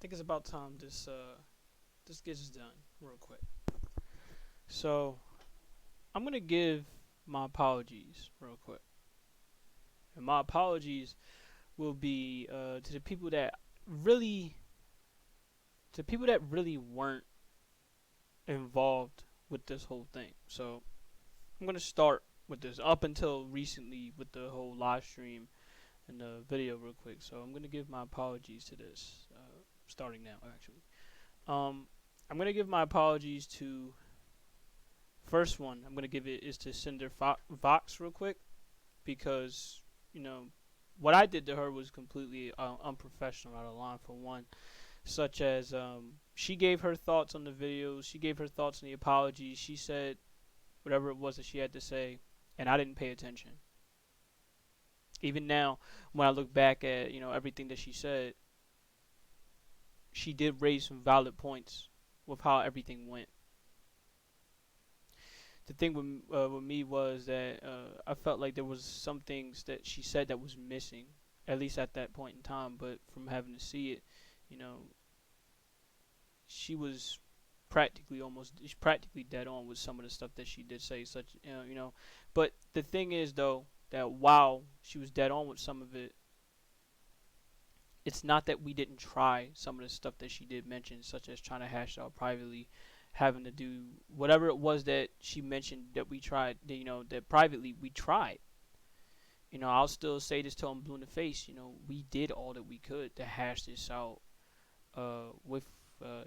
think it's about time this gets done real quick. So I'm gonna give my apologies real quick, and my apologies will be to the people that really weren't involved with this whole thing. So I'm gonna start with this up until recently with the whole live stream and the video real quick. So I'm gonna give my apologies to this starting now actually. I'm gonna give my apologies to first one. I'm gonna give it is to Cinder Vox real quick because you know what I did to her was completely unprofessional out of line for one. Such as she gave her thoughts on the videos, she gave her thoughts on the apologies, she said whatever it was that she had to say, and I didn't pay attention. Even now, when I look back at everything that she said, she did raise some valid points with how everything went. The thing with me was that I felt like there was some things that she said that was missing, at least at that point in time. But from having to see it, you know, she was practically dead on with some of the stuff that she did say. But the thing is though that while she was dead on with some of it, it's not that we didn't try some of the stuff that she did mention, such as trying to hash out privately, having to do whatever it was that she mentioned that we tried, that privately we tried. I'll still say this till I'm blue in the face. We did all that we could to hash this out with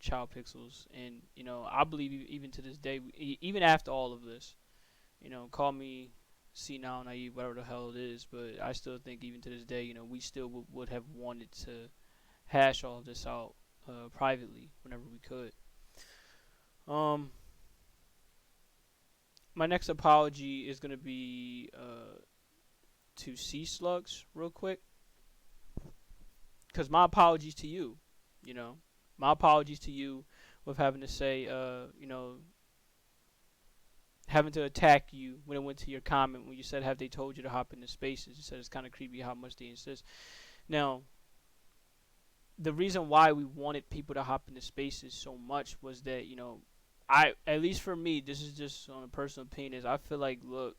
Child Pixels, and I believe even to this day, even after all of this, call me senile, naive, whatever the hell it is, but I still think even to this day, we still would have wanted to hash all of this out privately whenever we could. Um, my next apology is gonna be to Sea Slugs real quick, cause my apologies to you, you know, my apologies to you with having to say, having to attack you when it went to your comment when you said, have they told you to hop into spaces? You said it's kind of creepy how much they insist. Now, the reason why we wanted people to hop into spaces so much was that, at least for me, this is just on a personal opinion, is I feel like, look,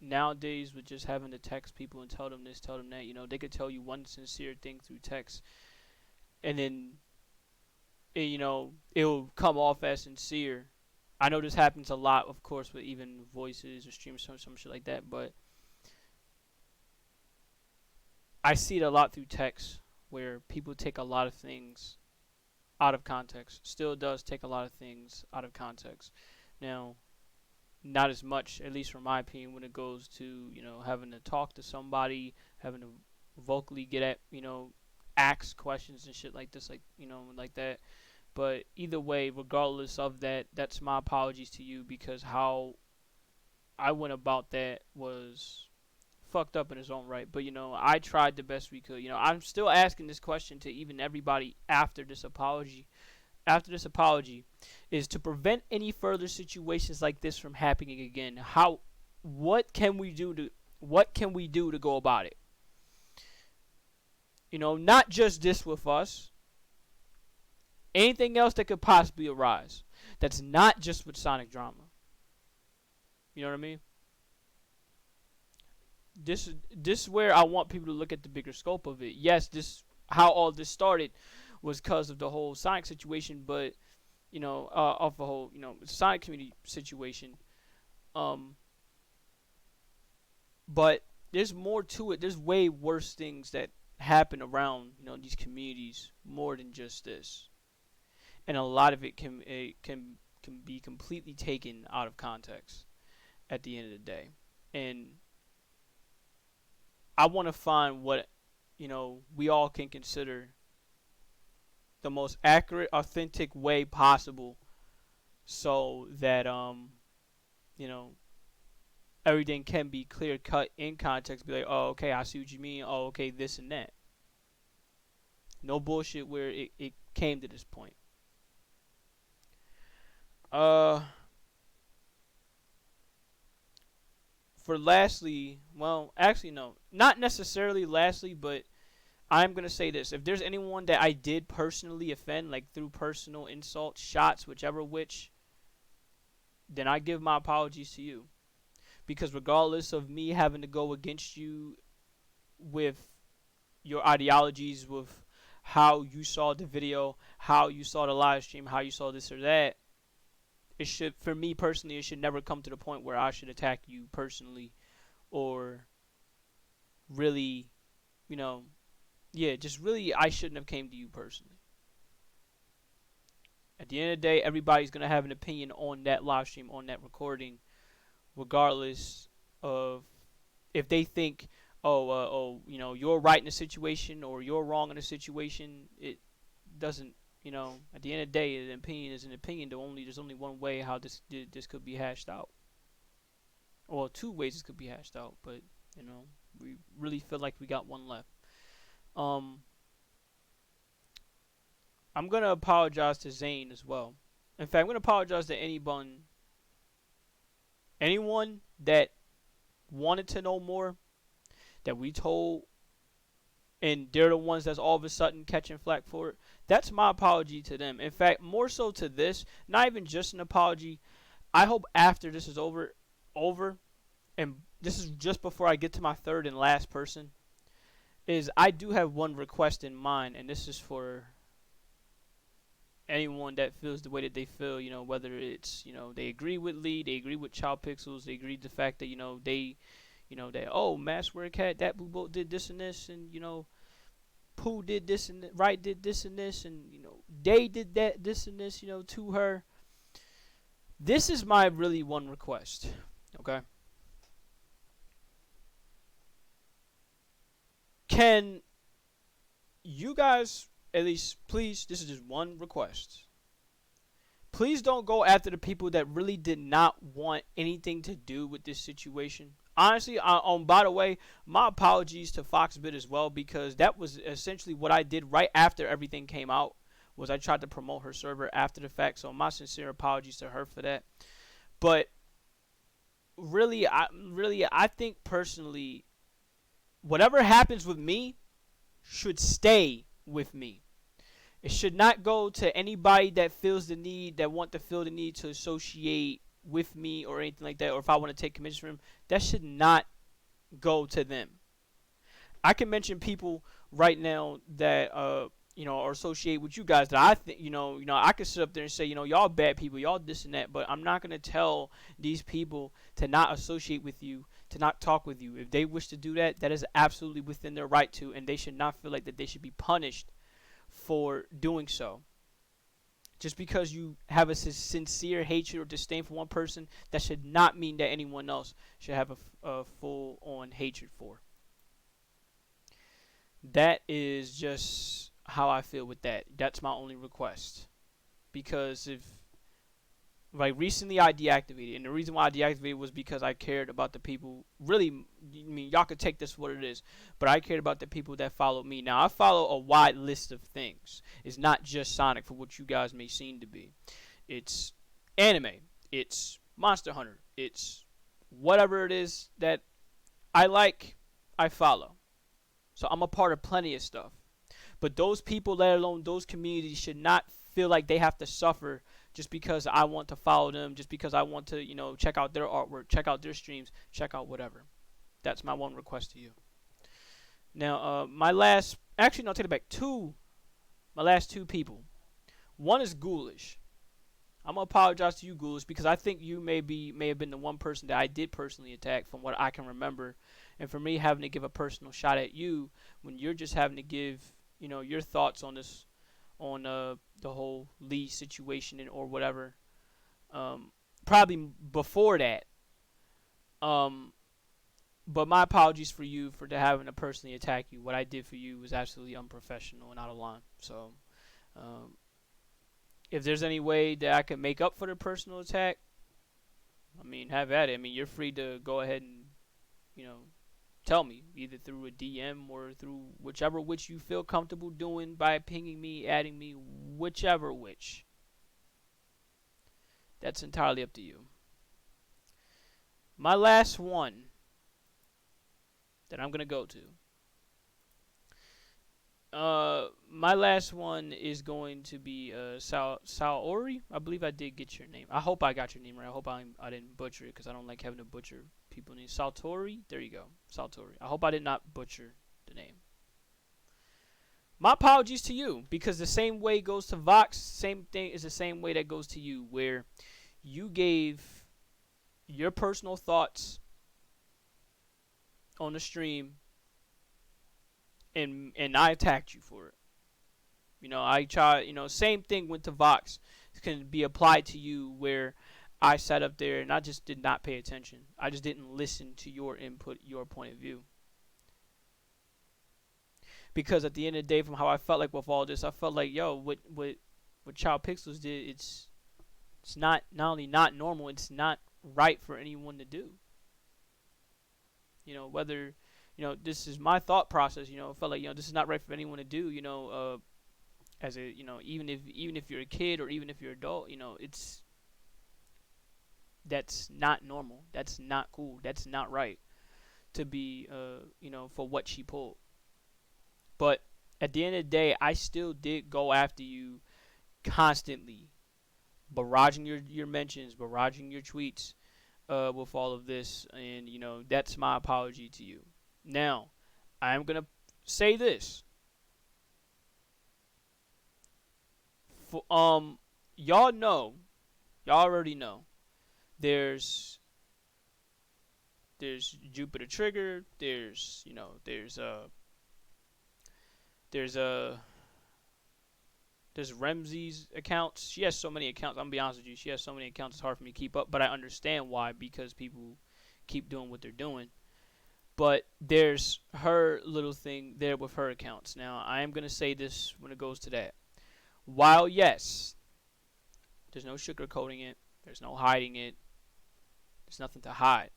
nowadays with just having to text people and tell them this, tell them that, they could tell you one sincere thing through text, and then, it'll come off as sincere. I know this happens a lot, of course, with even voices or streams or some shit like that, but I see it a lot through text where people take a lot of things out of context. Still does take a lot of things out of context. Now, not as much, at least from my opinion, when it goes to, having to talk to somebody, having to vocally get at, ask questions and shit like this, like that. But either way, regardless of that, that's my apologies to you because how I went about that was fucked up in its own right. But I tried the best we could. I'm still asking this question to even everybody after this apology. After this apology, is to prevent any further situations like this from happening again. What can we do to go about it? Not just this with us. Anything else that could possibly arise. That's not just with Sonic Drama. You know what I mean? This is where I want people to look at the bigger scope of it. Yes, this how all this started was because of the whole Sonic situation, but of the whole Sonic community situation. Um, but there's more to it. There's way worse things that happen around these communities more than just this, and a lot of it can be completely taken out of context at the end of the day, and I want to find what we all can consider the most accurate, authentic way possible, so that you know everything can be clear cut in context. Be like, oh, okay, I see what you mean. Oh, okay, this and that. No bullshit where it came to this point. Uh, for lastly, well, actually no, not necessarily lastly, but I'm gonna say this: if there's anyone that I did personally offend, like through personal insults, shots, whichever which, then I give my apologies to you. Because regardless of me having to go against you with your ideologies, with how you saw the video, how you saw the live stream, how you saw this or that, it should, for me personally, it should never come to the point where I should attack you personally, or really, you know, yeah, just really, I shouldn't have came to you personally. At the end of the day, everybody's gonna have an opinion on that live stream, on that recording, regardless of if they think, you're right in a situation or you're wrong in a situation. It doesn't, at the end of the day, an opinion is an opinion. There's only one way how this could be hashed out. Well, two ways this could be hashed out, but we really feel like we got one left. Um, I'm gonna apologize to Zane as well. In fact, I'm gonna apologize to anyone that wanted to know more that we told, and they're the ones that's all of a sudden catching flack for it. That's my apology to them. In fact, more so to this, not even just an apology. I hope after this is over, and this is just before I get to my third and last person, is I do have one request in mind, and this is for anyone that feels the way that they feel, whether it's, they agree with Lee, they agree with Child Pixels, they agree with the fact that, that, oh, Massword Cat, that Blue Boat did this and this, and, Pooh did this and Right did this and this, and, they did that, this and this, to her. This is my really one request, okay? Can you guys, at least, please, this is just one request. Please don't go after the people that really did not want anything to do with this situation. Honestly, by the way, my apologies to Foxbit as well, because that was essentially what I did right after everything came out. Was I tried to promote her server after the fact, so my sincere apologies to her for that. But really, I think personally, whatever happens with me should stay with me. It should not go to anybody that feels the need, that want to feel the need to associate with me or anything like that, or if I want to take commissions from him, that should not go to them. I can mention people right now that or associate with you guys that I think I could sit up there and say, y'all bad people, y'all this and that, but I'm not gonna tell these people to not associate with you, to not talk with you. If they wish to do that, that is absolutely within their right to, and they should not feel like that they should be punished for doing so. Just because you have a sincere hatred or disdain for one person, that should not mean that anyone else should have a full-on hatred for. That is just how I feel with that. That's my only request. Because if, like, recently I deactivated, and the reason why I deactivated was because I cared about the people. Really, I mean, y'all could take this for what it is, but I cared about the people that followed me. Now, I follow a wide list of things. It's not just Sonic, for what you guys may seem to be. It's anime. It's Monster Hunter. It's whatever it is that I like, I follow. So I'm a part of plenty of stuff. But those people, let alone those communities, should not feel like they have to suffer just because I want to follow them, just because I want to, check out their artwork, check out their streams, check out whatever. That's my one request to you. Now, actually, no, take it back. My last two people. One is Ghoulish. I'm going to apologize to you, Ghoulish, because I think you may have been the one person that I did personally attack from what I can remember. And for me, having to give a personal shot at you when you're just having to give, your thoughts on this, on the whole Lee situation or whatever. Probably before that. But my apologies for you for having to personally attack you. What I did for you was absolutely unprofessional and out of line. So, if there's any way that I can make up for the personal attack, I mean, have at it. I mean, you're free to go ahead and, tell me, either through a DM or through whichever which you feel comfortable doing by pinging me, adding me, whichever which. That's entirely up to you. My last one that I'm going to go to My last one is going to be Saori. I believe I did get your name. I hope I got your name right. I hope I didn't butcher it because I don't like having to butcher people's names. Saltori. There you go, Saltori. I hope I did not butcher the name. My apologies to you because the same way goes to Vox. Same thing is the same way that goes to you, where you gave your personal thoughts on the stream, and I attacked you for it. I try. Same thing went to Vox. It can be applied to you where I sat up there and I just did not pay attention. I just didn't listen to your input, your point of view. Because at the end of the day, from how I felt like with all this, I felt like, yo, what Child Pixels did, it's not only not normal, it's not right for anyone to do. Whether this is my thought process. I felt like this is not right for anyone to do. As a even if you're a kid or even if you're an adult, it's that's not normal. That's not cool. That's not right to be for what she pulled. But at the end of the day, I still did go after you constantly, barraging your mentions, barraging your tweets with all of this, and that's my apology to you. Now, I'm gonna say this. For, y'all know, y'all already know. There's Jupiter Trigger. There's there's Remzi's accounts. She has so many accounts. I'm gonna be honest with you. She has so many accounts. It's hard for me to keep up. But I understand why, because people keep doing what they're doing. But there's her little thing there with her accounts. Now, I am gonna say this when it goes to that. While yes, there's no sugarcoating it. There's no hiding it. There's nothing to hide.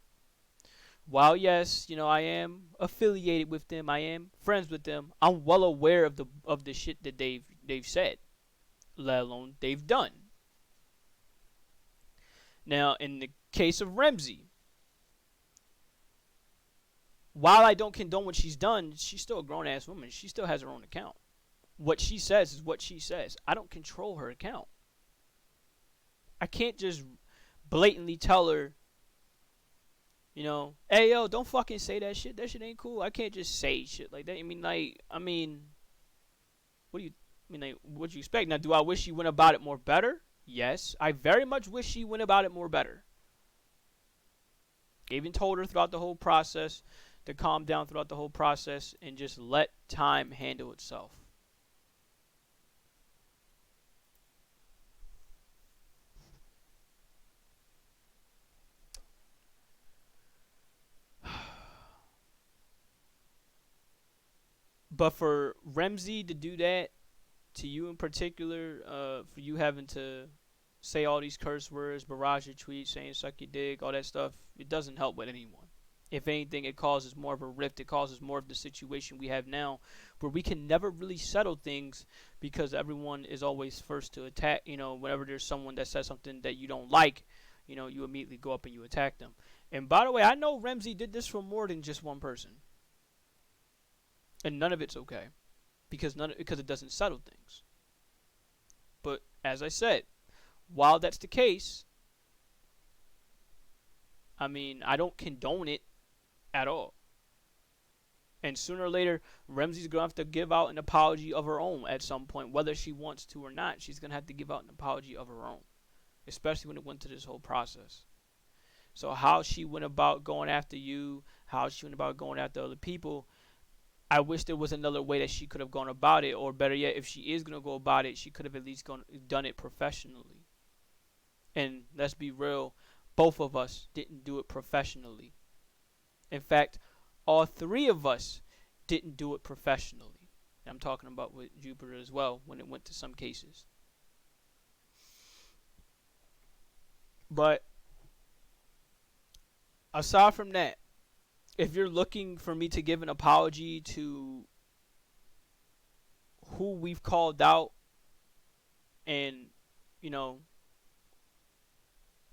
While yes, I am affiliated with them. I am friends with them. I'm well aware of the shit that they've said, let alone they've done. Now, in the case of Remzi, while I don't condone what she's done, she's still a grown ass woman. She still has her own account. What she says is what she says. I don't control her account. I can't just blatantly tell her, hey yo, don't fucking say that shit. That shit ain't cool. I can't just say shit like that. What do you what do you expect? Now, do I wish she went about it more better? Yes, I very much wish she went about it more better. Even told her throughout the whole process to calm down throughout the whole process and just let time handle itself. But for Remzi to do that to you in particular, for you having to say all these curse words, barrage your tweets, saying suck your dick, all that stuff, it doesn't help with anyone. If anything, it causes more of a rift. It causes more of the situation we have now, where we can never really settle things because everyone is always first to attack. Whenever there's someone that says something that you don't like, you immediately go up and you attack them. And by the way, I know Remzi did this for more than just one person, and none of it's okay because it doesn't settle things. But as I said, while that's the case, I don't condone it at all. And sooner or later, Remzi's going to have to give out an apology of her own at some point. Whether she wants to or not, she's going to have to give out an apology of her own. Especially when it went to this whole process. So how she went about going after you, how she went about going after other people, I wish there was another way that she could have gone about it. Or better yet, if she is going to go about it, she could have at least done it professionally. And let's be real, both of us didn't do it professionally. In fact, all three of us didn't do it professionally. And I'm talking about with Jupiter as well when it went to some cases. But aside from that, if you're looking for me to give an apology to who we've called out, and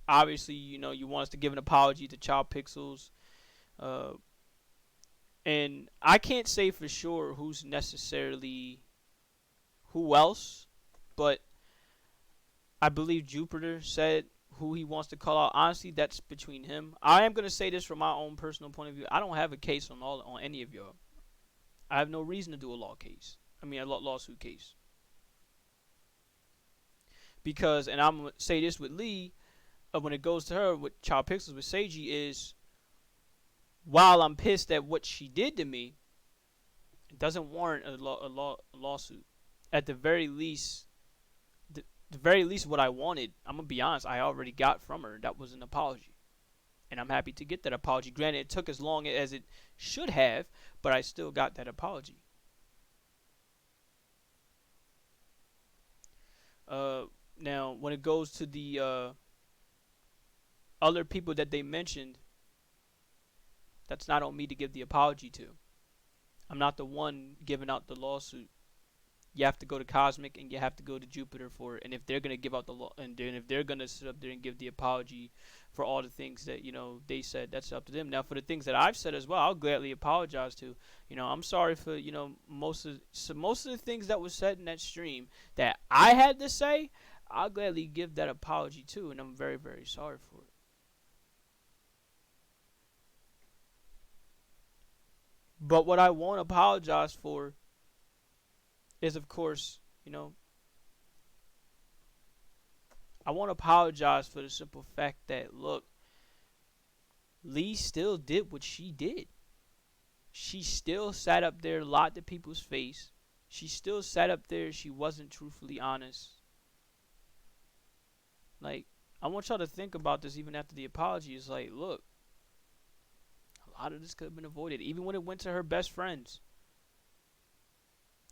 obviously you want us to give an apology to Child Pixels, And I can't say for sure who's necessarily who else, but I believe Jupiter said who he wants to call out. Honestly, that's between him. I am gonna say this from my own personal point of view. I don't have a case on any of y'all. I have no reason to do a law case. I mean, a lawsuit case. Because, and I'm gonna say this with Lee, when it goes to her with Child Pixels with Seiji is, while I'm pissed at what she did to me, it doesn't warrant a lawsuit. At the very least, the very least, what I wanted, I'm gonna be honest, I already got from her. That was an apology, and I'm happy to get that apology. Granted, it took as long as it should have, but I still got that apology. Now, when it goes to the other people that they mentioned, that's not on me to give the apology to. I'm not the one giving out the lawsuit. You have to go to Cosmic and you have to go to Jupiter for it. And if they're gonna give out the law, and then if they're gonna sit up there and give the apology for all the things that they said, that's up to them. Now, for the things that I've said as well, I'll gladly apologize to. I'm sorry for most of the things that was said in that stream that I had to say. I'll gladly give that apology too, and I'm very, very sorry for it. But what I won't apologize for is, of course, I won't apologize for the simple fact that, look, Lee still did what she did. She still sat up there, lied to people's face. She still sat up there. She wasn't truthfully honest. Like, I want y'all to think about this even after the apology. It's like, look, a lot of this could have been avoided. Even when it went to her best friends.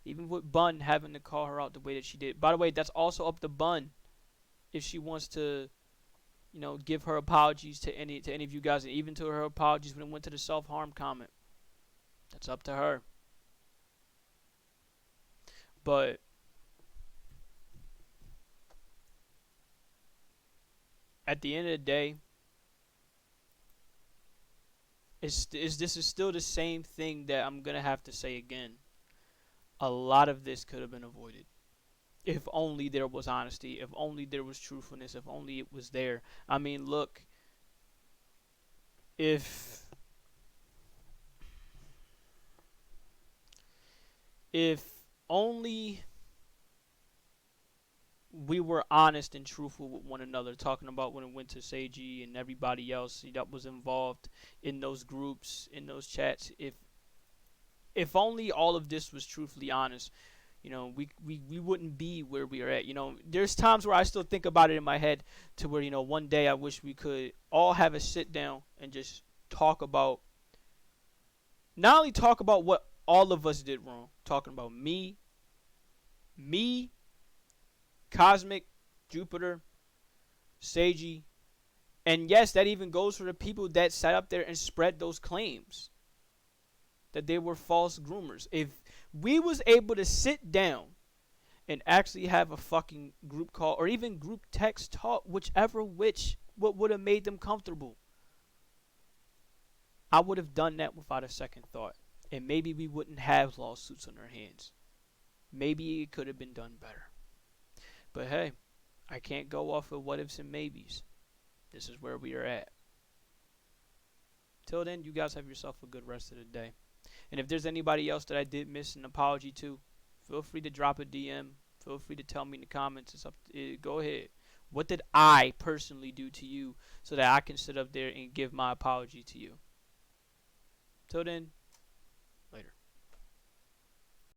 Even with Bun having to call her out the way that she did. By the way, that's also up to Bun if she wants to, give her apologies to any of you guys, and even to her apologies when it went to the self-harm comment. That's up to her. But at the end of the day, this is still the same thing that I'm gonna have to say again. A lot of this could have been avoided if only there was honesty, if only there was truthfulness, if only it was there. I mean, look, if only we were honest and truthful with one another, talking about when it went to Seiji and everybody else that was involved in those groups, in those chats. If only all of this was truthfully honest, we wouldn't be where we are at. There's times where I still think about it in my head to where, one day I wish we could all have a sit down and just talk about, not only talk about what all of us did wrong, talking about me, Cosmic, Jupiter, Seiji, and yes, that even goes for the people that sat up there and spread those claims that they were false groomers. If we was able to sit down and actually have a fucking group call or even group text talk, what would have made them comfortable, I would have done that without a second thought. And maybe we wouldn't have lawsuits on our hands. Maybe it could have been done better. But hey, I can't go off of what ifs and maybes. This is where we are at. Till then, you guys have yourself a good rest of the day. And if there's anybody else that I did miss an apology to, feel free to drop a DM. Feel free to tell me in the comments. It's up to, go ahead. What did I personally do to you so that I can sit up there and give my apology to you? Till then,